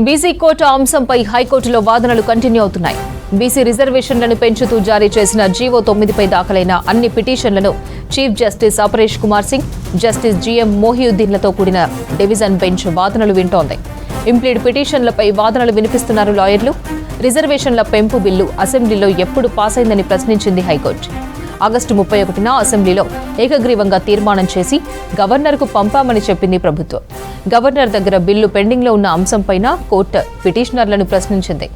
BC quota అంశంపై హైకోర్టులో వాదనలు కంటిన్యూ అవుతున్నాయి. బీసీ రిజర్వేషన్లను పెంచుతూ జారీ చేసిన జీవో 9పై దాఖలైన అన్ని పిటిషన్లను chief justice Aparesh Kumar Singh, justice GM మోహియుద్దీన్లతో కూడిన డివిజన్ బెంచ్ వాదనలు వింటోంది. ఇంప్లీడ్ పిటిషన్లపై వాదనలు వినిపిస్తున్నారు లాయర్లు. రిజర్వేషన్ల పెంపు బిల్లు అసెంబ్లీలో ఎప్పుడు పాస్ అయిందని ప్రశ్నించింది హైకోర్టు. ఆగస్టు 31న అసెంబ్లీలో ఏకగ్రీవంగా తీర్మానం చేసి గవర్నర్కు పంపామని చెప్పింది ప్రభుత్వం. గవర్నర్ దగ్గర బిల్లు పెండింగ్లో ఉన్న అంశంపైన కోర్టు పిటిషనర్లను ప్రశ్నించింది.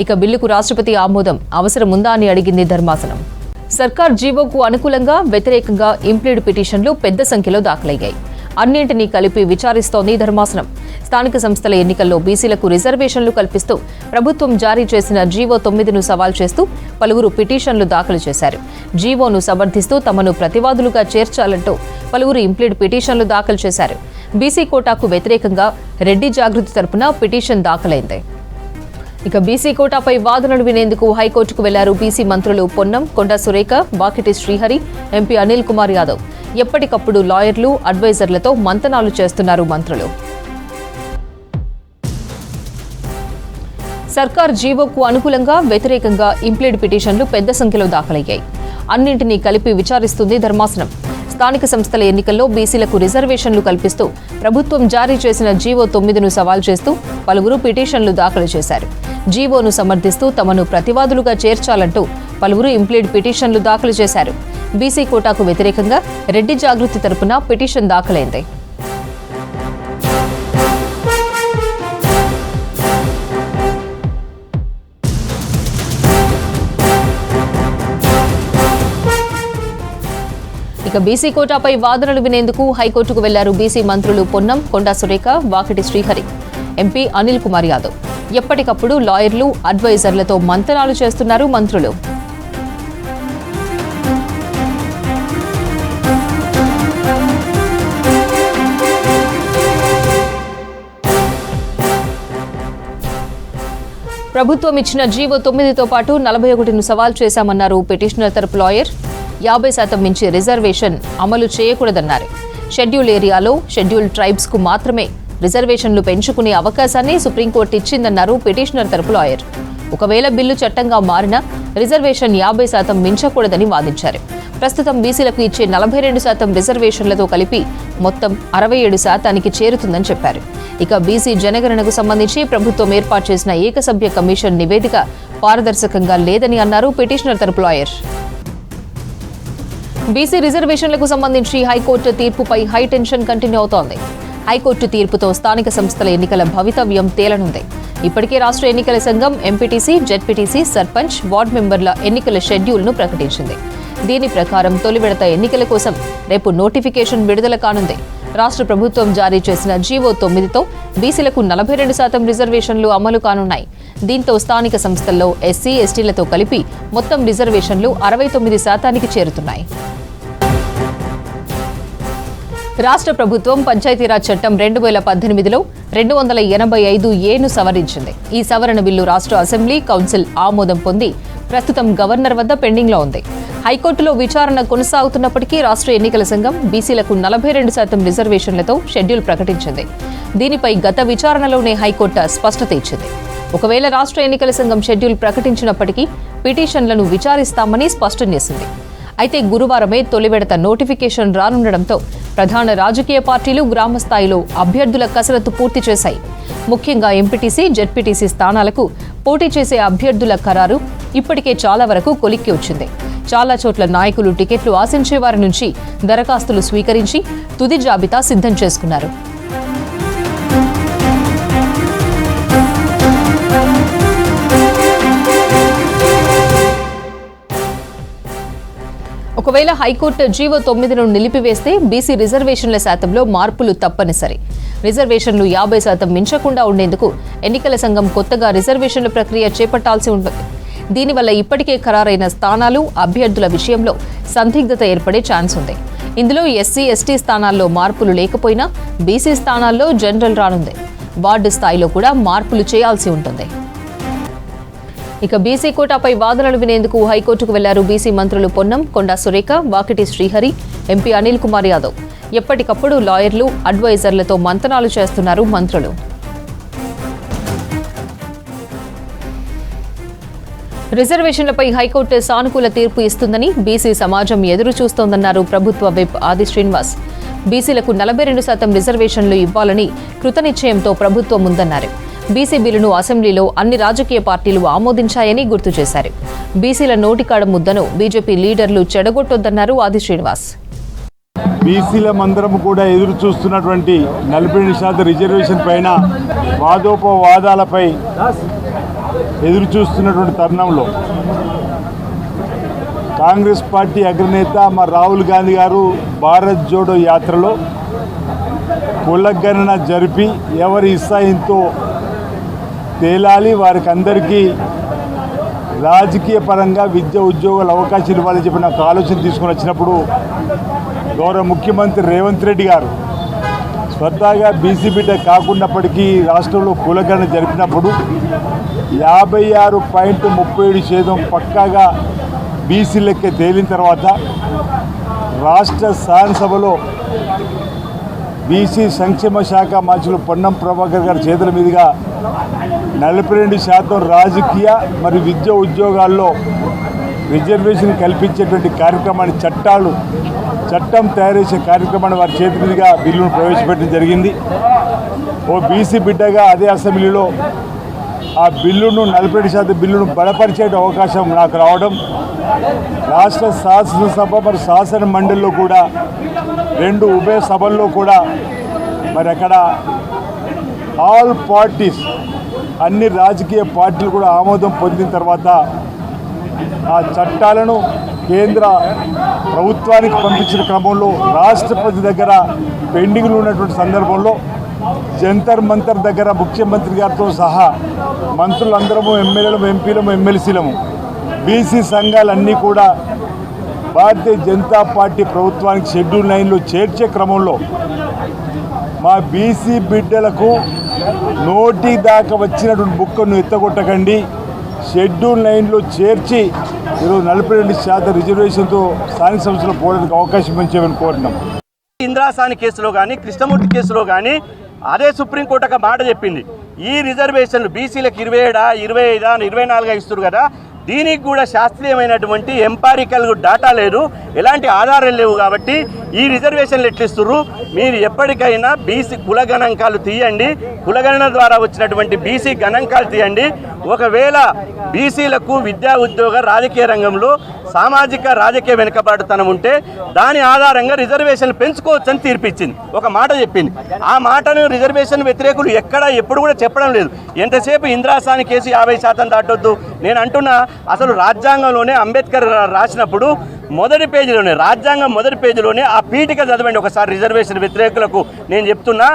ఇక బిల్లుకు రాష్ట్రపతి ఆమోదం అవసరముందా అని అడిగింది ధర్మాసనం. సర్కార్ జీవోకు అనుకూలంగా, వ్యతిరేకంగా ఇంప్లీడ్ పిటిషన్లు పెద్ద సంఖ్యలో దాఖలయ్యాయి. అన్నింటినీ కలిపి విచారిస్తోంది ధర్మాసనం. స్థానిక సంస్థల ఎన్నికల్లో బీసీలకు రిజర్వేషన్లు కల్పిస్తూ ప్రభుత్వం జారీ చేసిన జీవో 9ను సవాల్ చేస్తూ పలువురు పిటిషన్లు దాఖలు చేశారు. జీవోను సమర్థిస్తూ తమను ప్రతివాదులుగా చేర్చాలంటూ పలువురు ఇంప్లీడ్ పిటిషన్లు దాఖలు చేశారు. బీసీ కోటాకు వ్యతిరేకంగా రెడ్డి జాగృతి తరపున పిటిషన్ దాఖలైంది. ఇక బీసీ కోటాపై వాదనలు వినేందుకు హైకోర్టుకు వెళ్లారు బీసీ మంత్రులు పొన్నం, కొండా సురేఖ, వాకిటి శ్రీహరి, ఎంపీ అనిల్ కుమార్ యాదవ్. ఎప్పటికప్పుడు లాయర్లు, అడ్వైజర్లతో మంతనాలు చేస్తున్నారు మంత్రులు. సర్కార్ జీవోకు అనుకూలంగా, వ్యతిరేకంగా ఇంప్లీడ్ పిటిషన్లు పెద్ద సంఖ్యలో దాఖలయ్యాయి. అన్నింటినీ కలిపి విచారిస్తుంది ధర్మాసనం. స్థానిక సంస్థల ఎన్నికల్లో బీసీలకు రిజర్వేషన్లు కల్పిస్తూ ప్రభుత్వం జారీ చేసిన జీవో 9ను సవాల్ చేస్తూ పలువురు పిటిషన్లు దాఖలు చేశారు. జీవోను సమర్థిస్తూ తమను ప్రతివాదులుగా చేర్చాలంటూ పలువురు ఇంప్లీడ్ పిటిషన్లు దాఖలు చేశారు. బీసీ కోటాకు వ్యతిరేకంగా రెడ్డి జాగృతి తరపున పిటిషన్ దాఖలైంది. ఇక బీసీ కోటాపై వాదనలు వినేందుకు హైకోర్టుకు వెళ్లారు బీసీ మంత్రులు పొన్నం, కొండా సురేఖ, వాకిటి శ్రీహరి, ఎంపీ అనిల్ కుమార్ యాదవ్. ఎప్పటికప్పుడు లాయర్లు, అడ్వైజర్లతో మంతనాలు చేస్తున్నారు మంత్రులు. ప్రభుత్వం ఇచ్చిన జీవో 9తో పాటు 41ను సవాల్ చేశామన్నారు పిటిషనర్ తరపు లాయర్. 50% మించి రిజర్వేషన్ అమలు చేయకూడదన్నారు. షెడ్యూల్ ఏరియాలో షెడ్యూల్ ట్రైబ్స్ కు మాత్రమే రిజర్వేషన్లు పెంచుకునే అవకాశాన్ని సుప్రీంకోర్టు ఇచ్చిందన్నారు పిటిషనర్ తరపు లాయర్. ఒకవేళ బిల్లు చట్టంగా మారినా రిజర్వేషన్ 50% మించకూడదని వాదించారు. ప్రస్తుతం బీసీలకు ఇచ్చే 42% రిజర్వేషన్లతో కలిపి మొత్తం 67%కి చేరుతుందని చెప్పారు. ఇక బీసీ జనగణనకు సంబంధించి ప్రభుత్వం ఏర్పాటు చేసిన ఏకసభ్య కమిషన్ నివేదిక పారదర్శకంగా లేదని అన్నారు పిటిషనర్ తరపు లాయర్. బీసీ రిజర్వేషన్లకు సంబంధించి హైకోర్టు తీర్పుపై హైటెన్షన్ కంటిన్యూ అవుతోంది. హైకోర్టు తీర్పుతో స్థానిక సంస్థల ఎన్నికల భవితవ్యం తేలనుంది. ఇప్పటికే రాష్ట్ర ఎన్నికల సంఘం ఎంపీటీసీ, జెడ్పీటీసీ, సర్పంచ్, వార్డు మెంబర్ల ఎన్నికల షెడ్యూల్ను ప్రకటించింది. దీని ప్రకారం తొలి విడత ఎన్నికల కోసం రేపు నోటిఫికేషన్ విడుదల కానుంది. రాష్ట్ర ప్రభుత్వం జారీ చేసిన జీవో 9తో బీసీలకు 42% రిజర్వేషన్లు అమలు కానున్నాయి. దీంతో స్థానిక సంస్థల్లో ఎస్సీ, ఎస్టీలతో కలిపి మొత్తం రిజర్వేషన్లు 69%కి చేరుతున్నాయి. రాష్ట్ర ప్రభుత్వం పంచాయతీరాజ్ చట్టం 2018లో 285(a)ను సవరించింది. ఈ సవరణ బిల్లు రాష్ట్ర అసెంబ్లీ, కౌన్సిల్ ఆమోదం పొంది ప్రస్తుతం గవర్నర్ వద్ద పెండింగ్లో ఉంది. హైకోర్టులో విచారణ కొనసాగుతున్నప్పటికీ రాష్ట్ర ఎన్నికల సంఘం బీసీలకు 42% రిజర్వేషన్లతో షెడ్యూల్ ప్రకటించింది. దీనిపై గత విచారణలోనే హైకోర్టు స్పష్టత ఇచ్చింది. ఒకవేళ రాష్ట్ర ఎన్నికల సంఘం షెడ్యూల్ ప్రకటించినప్పటికీ పిటిషన్లను విచారిస్తామని స్పష్టం చేసింది. అయితే గురువారమే తొలి విడత నోటిఫికేషన్ రానుండడంతో ప్రధాన రాజకీయ పార్టీలు గ్రామ స్థాయిలో అభ్యర్థుల కసరత్తు పూర్తి చేశాయి. ముఖ్యంగా ఎంపీటీసీ, జెడ్పీటీసీ స్థానాలకు పోటీ చేసే అభ్యర్థుల ఖరారు ఇప్పటికే చాలా వరకు కొలిక్కి వచ్చింది. చాలా చోట్ల నాయకులు టికెట్లు ఆశించే వారి నుంచి దరఖాస్తులు స్వీకరించి తుది జాబితా సిద్ధం చేసుకున్నారు. ఒకవేళ హైకోర్టు జీవో 9ను నిలిపివేస్తే బీసీ రిజర్వేషన్ల శాతంలో మార్పులు తప్పనిసరి. రిజర్వేషన్లు 50% మించకుండా ఉండేందుకు ఎన్నికల సంఘం కొత్తగా రిజర్వేషన్ల ప్రక్రియ చేపట్టాల్సి ఉంటుంది. దీనివల్ల ఇప్పటికే ఖరారైన స్థానాలు, అభ్యర్థుల విషయంలో సందిగ్ధత ఏర్పడే ఛాన్స్ ఉంది. ఇందులో ఎస్సీ, ఎస్టీ స్థానాల్లో మార్పులు లేకపోయినా బీసీ స్థానాల్లో జనరల్ రానుంది. వార్డు స్థాయిలో కూడా మార్పులు చేయాల్సి ఉంటుంది. ఇక బీసీ కోటాపై వాదనలు వినేందుకు హైకోర్టుకు వెళ్లారు బీసీ మంత్రులు పొన్నం, కొండా సురేఖ, వాకిటి శ్రీహరి, ఎంపీ అనిల్ కుమార్ యాదవ్. ఎప్పటికప్పుడు లాయర్లు, అడ్వైజర్లతో మంతనాలు చేస్తున్నారు మంత్రులు. రిజర్వేషన్లపై హైకోర్టు సానుకూల తీర్పు ఇస్తుందని బీసీ సమాజం ఎదురు చూస్తోందన్నారు ప్రభుత్వ విప్ ఆది శ్రీనివాస్. బీసీలకు 42% రిజర్వేషన్లు ఇవ్వాలని కృతనిశ్చయంతో ప్రభుత్వం ఉందన్నారు. బీసీ బిల్లును అసెంబ్లీలో అన్ని రాజకీయ పార్టీలు ఆమోదించాయని గుర్తు చేశారు. బీసీల నోటికాడ ముద్దను బీజేపీ లీడర్లు చెడగొట్టొద్దన్నారు ఆది శ్రీనివాస్. బీసీలమందరం కూడా ఎదురు చూస్తున్నటువంటి 42% రిజర్వేషన్ పైన వాదోపవాదాలపై ఎదురు చూస్తున్నటువంటి తరుణంలో కాంగ్రెస్ పార్టీ అగ్రనేత మా రాహుల్ గాంధీ గారు భారత్ జోడో యాత్రలో కులగణన జరిపి ఎవరి ఇస్సాయంతో తేలాలి, వారికి అందరికీ రాజకీయ పరంగా విద్య ఉద్యోగాల అవకాశాలు ఇవ్వాలని చెప్పి నాకు ఆలోచన తీసుకొని వచ్చినప్పుడు గౌరవ ముఖ్యమంత్రి రేవంత్ రెడ్డి గారు స్వతహాగా బీసీ బిడ్డ కాకున్నప్పటికీ రాష్ట్రంలో కులగణన జరిపినప్పుడు 56.37% పక్కాగా బీసీ లెక్క తేలిన తర్వాత రాష్ట్ర శాసనసభలో బీసీ సంక్షేమ శాఖ మంత్రులు పొన్నం ప్రభాకర్ గారి చేతుల మీదుగా 42% రాజకీయ మరియు విద్య ఉద్యోగాల్లో రిజర్వేషన్ కల్పించేటువంటి కార్యక్రమాన్ని చట్టం తయారు చేసే కార్యక్రమాన్ని వారి చేతి మీదుగా బిల్లును ప్రవేశపెట్టడం జరిగింది. ఓ బీసీ బిడ్డగా అదే అసెంబ్లీలో ఆ బిల్లును 42% బిల్లును బలపరిచే అవకాశం నాకు రావడం, రాష్ట్ర శాసనసభ మరి శాసన మండలిలో కూడా 2 ఉభయ సభల్లో కూడా మరి అక్కడ ఆల్ పార్టీస్ అన్ని రాజకీయ పార్టీలు కూడా ఆమోదం పొందిన తర్వాత ఆ చట్టాలను కేంద్ర ప్రభుత్వానికి పంపించిన క్రమంలో రాష్ట్రపతి దగ్గర పెండింగ్లు ఉన్నటువంటి సందర్భంలో జంతర్ మంతర్ దగ్గర ముఖ్యమంత్రి గారితో సహా మంత్రులందరము, ఎమ్మెల్యేలము, ఎంపీలము, ఎమ్మెల్సీలము, బీసీ సంఘాలన్నీ కూడా భారతీయ జనతా పార్టీ ప్రభుత్వానికి షెడ్యూల్ 9లో చేర్చే క్రమంలో మా బీసీ బిడ్డలకు నోటి దాకా వచ్చినటువంటి బుక్కను ఎత్తగొట్టకండి, షెడ్యూల్ 9లో చేర్చి ఈరోజు 42% రిజర్వేషన్తో స్థానిక సంస్థలు పోవడానికి అవకాశం ఇచ్చేమని కోరుతున్నాం. ఇంద్రాసాని కేసులో కానీ, కృష్ణమూర్తి కేసులో కానీ అదే సుప్రీంకోర్టు ఒక మాట చెప్పింది. ఈ రిజర్వేషన్లు బీసీలకు 27, 25, 24 ఇస్తారు కదా, దీనికి కూడా శాస్త్రీయమైనటువంటి ఎంపారికల్ డాటా లేదు, ఎలాంటి ఆధారాలు లేవు. కాబట్టి ఈ రిజర్వేషన్లు ఎట్లిస్తున్నారు, మీరు ఎప్పటికైనా బీసీ కుల గణాంకాలు తీయండి, కులగణన ద్వారా వచ్చినటువంటి బీసీ గణాంకాలు తీయండి. ఒకవేళ బీసీలకు విద్యా ఉద్యోగ రాజకీయ రంగంలో సామాజిక రాజకీయ వెనుకబాటుతనం ఉంటే దాని ఆధారంగా రిజర్వేషన్లు పెంచుకోవచ్చని తీర్పిచ్చింది, ఒక మాట చెప్పింది. ఆ మాటను రిజర్వేషన్ వ్యతిరేకులు ఎక్కడ ఎప్పుడు కూడా చెప్పడం లేదు. ఎంతసేపు ఇంద్రాసాని కేసు 50% దాటొద్దు. నేను అంటున్నా, అసలు రాజ్యాంగంలోనే అంబేద్కర్ రాసినప్పుడు మొదటి పేజీలోనే, రాజ్యాంగం మొదటి పేజీలోనే ఆ పీఠిక చదవండి ఒకసారి. రిజర్వేషన్ వ్యతిరేకులకు నేను చెప్తున్నా,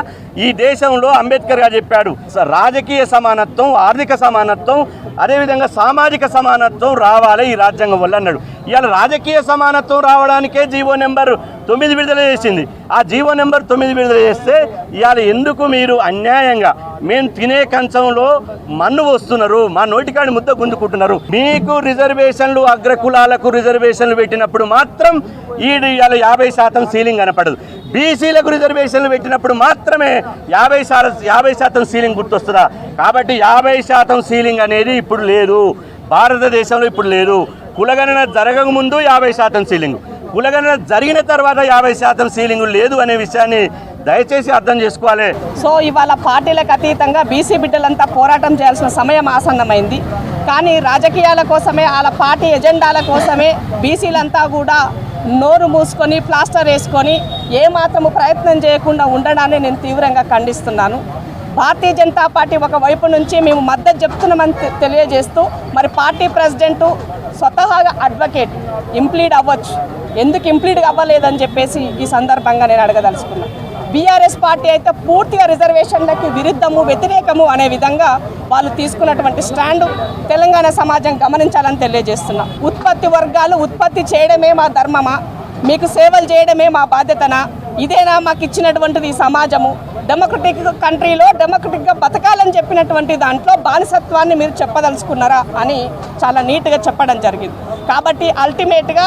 ఈ దేశంలో అంబేద్కర్ గారు చెప్పాడు, రాజకీయ సమానత్వం, ఆర్థిక సమానత్వం, అదేవిధంగా సామాజిక సమానత్వం రావాలి ఈ రాజ్యాంగం వల్ల అన్నాడు. ఇవాళ రాజకీయ సమానత్వం రావడానికే జీవో నెంబర్ 9 విడుదల చేసింది. ఆ జీవో నెంబర్ 9 విడుదల చేస్తే ఇవాళ ఎందుకు మీరు అన్యాయంగా మేము తినే కంచంలో మన్ను వస్తున్నారు, మా నోటికాడి ముద్ద గుంజుకుంటున్నారు? మీకు రిజర్వేషన్లు, అగ్రకులాలకు రిజర్వేషన్లు పెట్టినప్పుడు మాత్రం ఇవాళ 50% సీలింగ్ కనపడదు. బీసీలకు రిజర్వేషన్లు పెట్టినప్పుడు మాత్రమే 50% సీలింగ్ గుర్తొస్తుందా? కాబట్టి 50% సీలింగ్ అనేది ఇప్పుడు లేదు, భారతదేశంలో ఇప్పుడు లేదు. కులగణన జరగక ముందు 50% సీలింగ్, కులగణన జరిగిన తర్వాత 50% సీలింగ్ లేదు అనే విషయాన్ని దయచేసి అర్థం చేసుకోవాలి. సో ఇవాళ పార్టీలకు అతీతంగా బీసీ బిడ్డలంతా పోరాటం చేయాల్సిన సమయం ఆసన్నమైంది. కానీ రాజకీయాల కోసమే, వాళ్ళ పార్టీ ఎజెండాల కోసమే బీసీలంతా కూడా నోరు మూసుకొని ప్లాస్టర్ వేసుకొని ఏమాత్రము ప్రయత్నం చేయకుండా ఉండడాన్ని నేను తీవ్రంగా ఖండిస్తున్నాను. భారతీయ జనతా పార్టీ ఒకవైపు నుంచి మేము మద్దతు చెప్తున్నామని తెలియజేస్తూ, మరి పార్టీ ప్రెసిడెంటు స్వతహాగా అడ్వకేట్, ఇంప్లీడ్ అవ్వచ్చు, ఎందుకు ఇంప్లీడ్ అవ్వలేదని చెప్పేసి ఈ సందర్భంగా నేను అడగదలుచుకున్నాను. బీఆర్ఎస్ పార్టీ అయితే పూర్తిగా రిజర్వేషన్లకి విరుద్ధము, వ్యతిరేకము అనే విధంగా వాళ్ళు తీసుకున్నటువంటి స్టాండ్ తెలంగాణ సమాజం గమనించాలని తెలియజేస్తున్నా. ఉత్పత్తి వర్గాలు ఉత్పత్తి చేయడమే మా ధర్మమా, మీకు సేవలు చేయడమే మా బాధ్యతనా, ఇదేనా మాకు ఇచ్చినటువంటిది సమాజము? డెమోక్రటిక్ కంట్రీలో డెమోక్రటిక్గా బతకాలని చెప్పినటువంటి దాంట్లో బానిసత్వాన్ని మీరు చెప్పదలుచుకున్నారా అని చాలా నీట్గా చెప్పడం జరిగింది. కాబట్టి అల్టిమేట్గా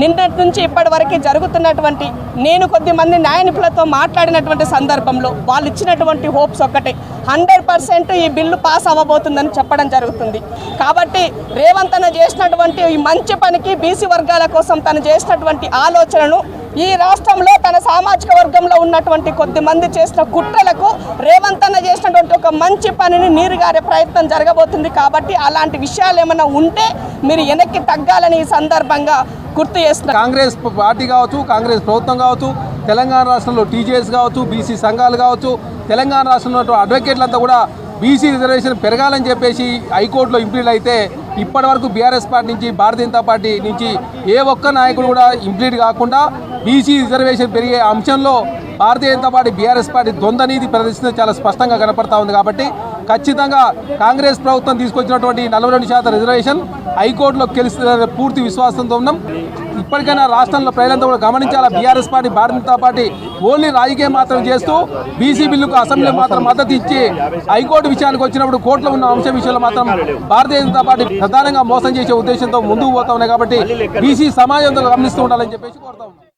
నిన్నటి నుంచి ఇప్పటి వరకు జరుగుతున్నటువంటి నేను కొద్దిమంది న్యాయ నిపుణులతో మాట్లాడినటువంటి సందర్భంలో వాళ్ళు ఇచ్చినటువంటి హోప్స్ ఒక్కటే 100% ఈ బిల్లు పాస్ అవ్వబోతుందని చెప్పడం జరుగుతుంది. కాబట్టి రేవంత్ అన్న చేసినటువంటి ఈ మంచి పనికి బీసీ వర్గాల కోసం తను చేసినటువంటి ఆలోచనను ఈ రాష్ట్రంలో తన సామాజిక వర్గంలో ఉన్నటువంటి కొద్దిమంది చేసిన కుట్రలకు రేవంత్ అన్న చేసినటువంటి ఒక మంచి పనిని నీరుగారే ప్రయత్నం జరగబోతుంది. కాబట్టి అలాంటి విషయాలు ఏమైనా ఉంటే మీరు వెనక్కి తగ్గాలని ఈ సందర్భంగా గుర్తు చేస్తున్నారు. కాంగ్రెస్ పార్టీ కావచ్చు, కాంగ్రెస్ ప్రభుత్వం కావచ్చు, తెలంగాణ రాష్ట్రంలో టీజేఎస్ కావచ్చు, బీసీ సంఘాలు కావచ్చు, తెలంగాణ రాష్ట్రంలో అడ్వకేట్లంతా కూడా బీసీ రిజర్వేషన్ పెరగాలని చెప్పేసి హైకోర్టులో ఇంప్లీడ్ అయితే ఇప్పటి వరకు బీఆర్ఎస్ పార్టీ నుంచి భారతీయ జనతా పార్టీ నుంచి ఏ ఒక్క నాయకుడు కూడా ఇంప్లీడ్ కాకుండా బీసీ రిజర్వేషన్ పెరిగే అంశంలో Bharatiya Janata party BRS party ద్వంద్వ నీతి ప్రదర్శన చాలా స్పష్టంగా కనపడతా ఉంది. కాబట్టి ఖచ్చితంగా కాంగ్రెస్ ప్రభుత్వం తీసుకొచ్చినటువంటి 42% రిజర్వేషన్ హైకోర్టులో గెలుస్తుందనే పూర్తి విశ్వాసంతో ఉన్నాం. ఇప్పటికైనా రాష్ట్రంలో ప్రజలంతా కూడా గమనించాలా, BRS party Bharatiya Janata party only రాజకీయం మాత్రం చేస్తూ బీసీ బిల్లుకు అసెంబ్లీ మాత్రం మద్దతు ఇచ్చి హైకోర్టు విషయానికి వచ్చినప్పుడు కోర్టులో ఉన్న అంశం విషయంలో మాత్రం భారతీయ జనతా పార్టీ ప్రధానంగా మోసం చేసే ఉద్దేశంతో ముందుకు పోతా ఉన్నాయి. కాబట్టి బీసీ సమాజంతో గమనిస్తూ ఉండాలని చెప్పేసి కోరుతా ఉన్నాం.